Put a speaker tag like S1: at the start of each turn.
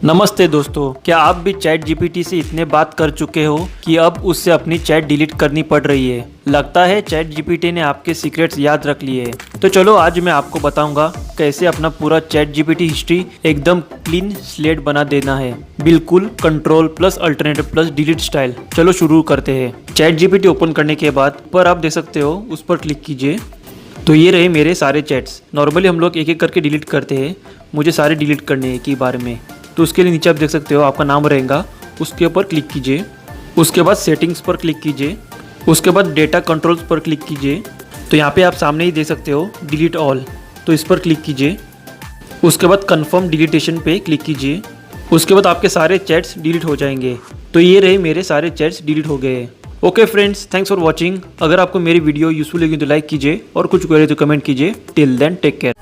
S1: नमस्ते दोस्तों, क्या आप भी चैट जीपीटी से इतने बात कर चुके हो कि अब उससे अपनी चैट डिलीट करनी पड़ रही है। लगता है चैट जीपीटी ने आपके सीक्रेट्स याद रख लिए। तो चलो आज मैं आपको बताऊंगा कैसे अपना पूरा चैट जीपीटी हिस्ट्री एकदम क्लीन स्लेट बना देना है, बिल्कुल control plus alternative plus delete style. चलो शुरू करते हैं। चैट जीपीटी ओपन करने के बाद पर आप देख सकते हो उस पर क्लिक कीजिए। तो ये रहे मेरे सारे चैट्स। नॉर्मली हम लोग एक एक करके डिलीट करते हैं, मुझे सारे डिलीट करने हैं एक ही बार में। तो उसके लिए नीचे आप देख सकते हो आपका नाम रहेगा, उसके ऊपर क्लिक कीजिए। उसके बाद सेटिंग्स पर क्लिक कीजिए। उसके बाद डेटा कंट्रोल्स पर क्लिक कीजिए। तो यहाँ पे आप सामने ही देख सकते हो डिलीट ऑल, तो इस पर क्लिक कीजिए। उसके बाद कन्फर्म डिलीटेशन पे क्लिक कीजिए। उसके बाद आपके सारे चैट्स डिलीट हो जाएंगे। तो ये रहे मेरे सारे चैट्स डिलीट हो गए। Okay friends, thanks for watching. अगर आपको मेरी वीडियो यूजफुल लगी तो लाइक कीजिए और कुछ क्वेरी तो कमेंट कीजिए। Till then take care.